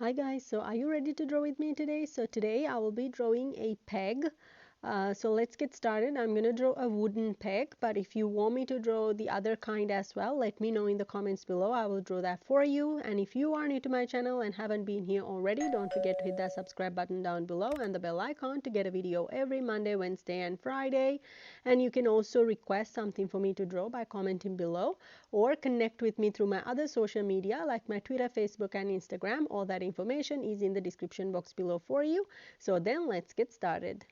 Hi guys, so are you ready to draw with me today? So today I will be drawing a peg. So let's get started. I'm going to draw a wooden peg, but if you want me to draw the other kind as well, let me know in the comments below. I will draw that for you. And if you are new to my channel and haven't been here already, don't forget to hit that subscribe button down below and the bell icon to get a video every Monday, Wednesday and Friday. And you can also request something for me to draw by commenting below or connect with me through my other social media like my Twitter, Facebook and Instagram. All that information is in the description box below for you. So then let's get started.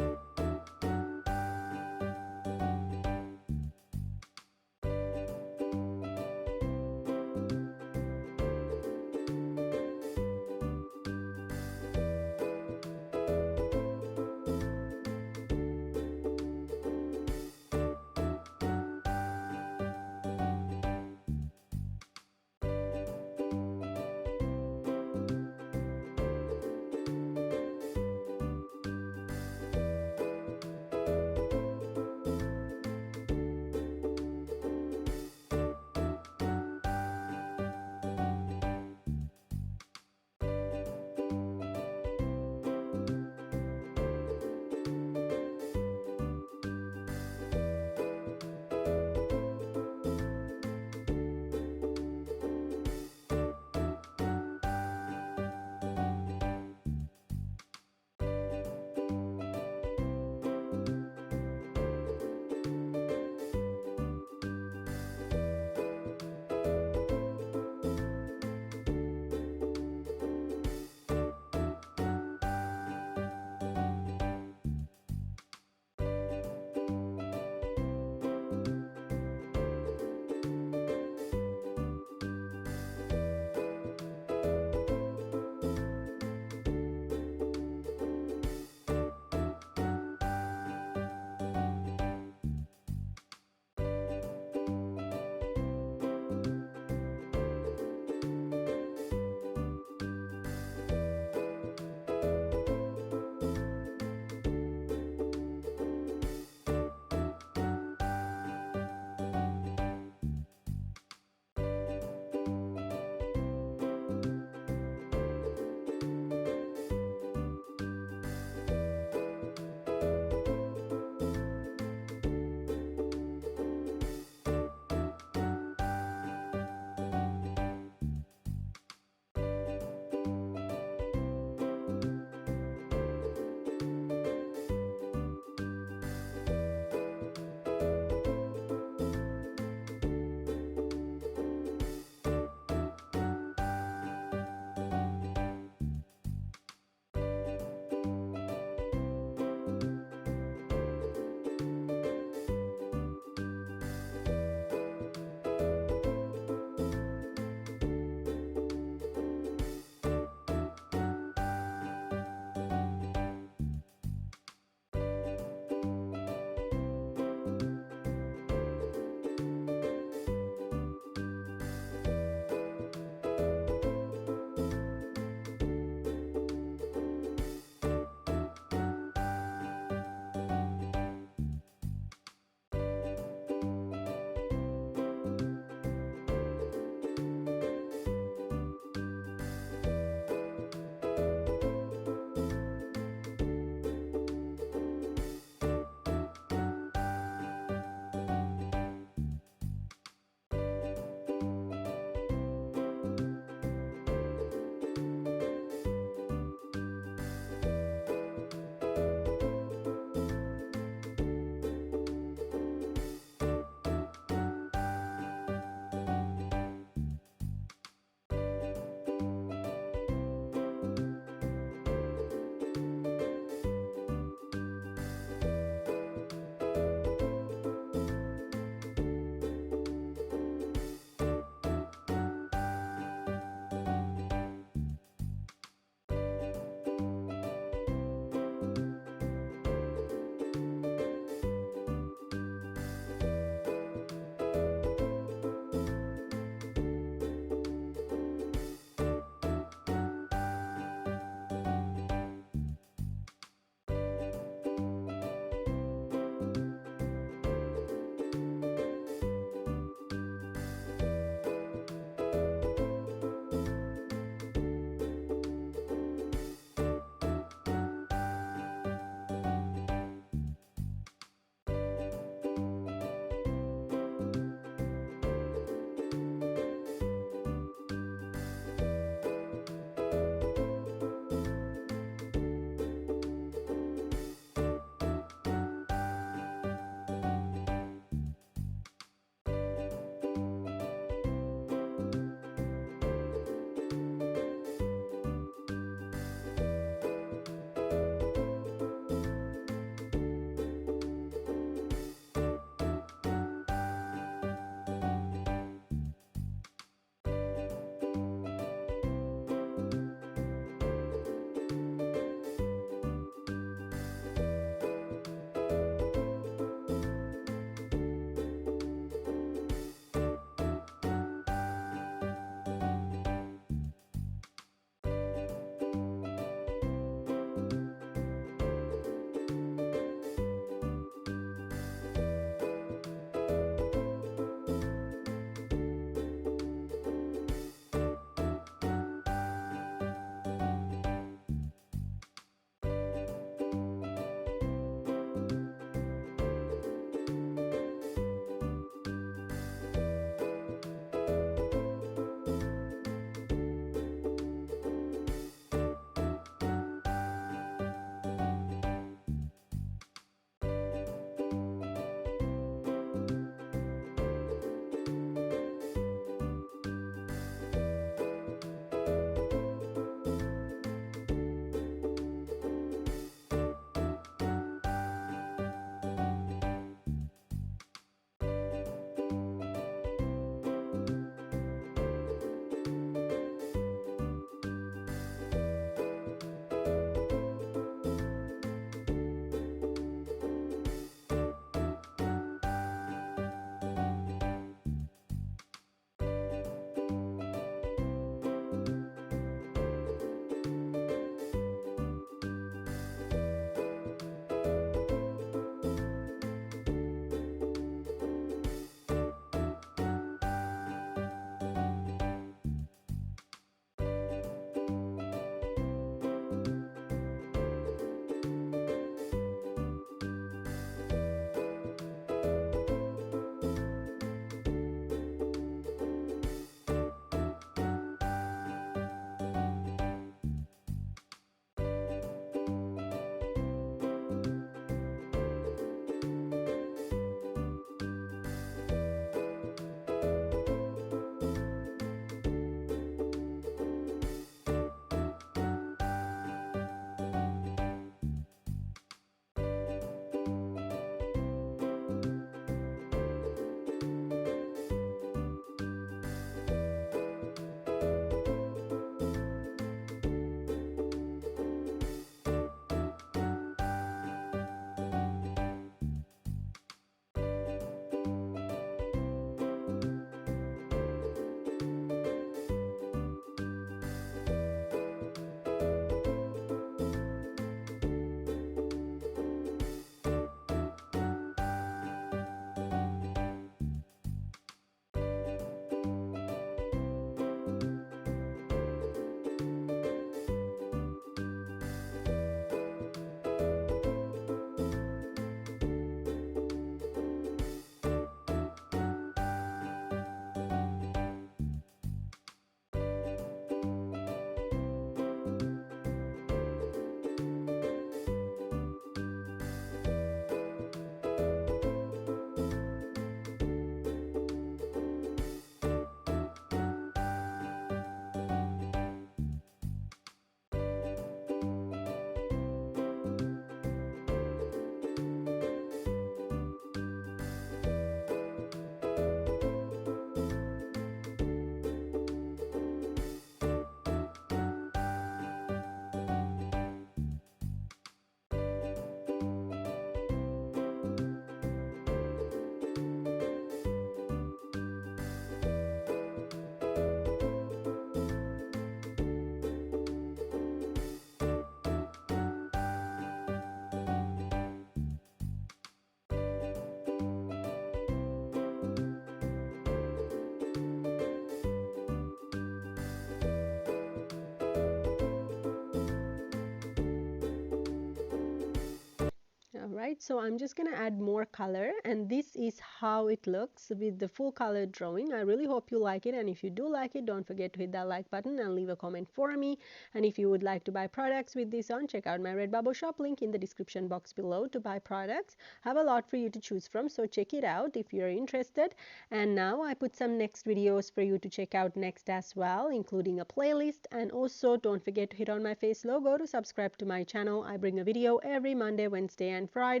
right? So I'm just going to add more color, and this is how it looks with the full color drawing. I really hope you like it, and if you do like it, don't forget to hit that like button and leave a comment for me. And if you would like to buy products with this on, check out my Redbubble shop, link in the description box below to buy products. I have a lot for you to choose from, so check it out if you're interested. And now I put some next videos for you to check out next as well, including a playlist. And also don't forget to hit on my face logo to subscribe to my channel. I bring a video every Monday, Wednesday and Friday.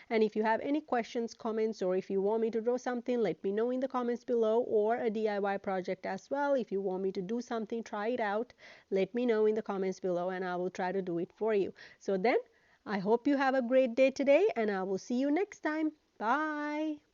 And if you have any questions, comments, or if you want me to draw something, let me know in the comments below, or a DIY project as well. If you want me to do something, try it out, let me know in the comments below and I will try to do it for you. So then I hope you have a great day today, and I will see you next time. Bye.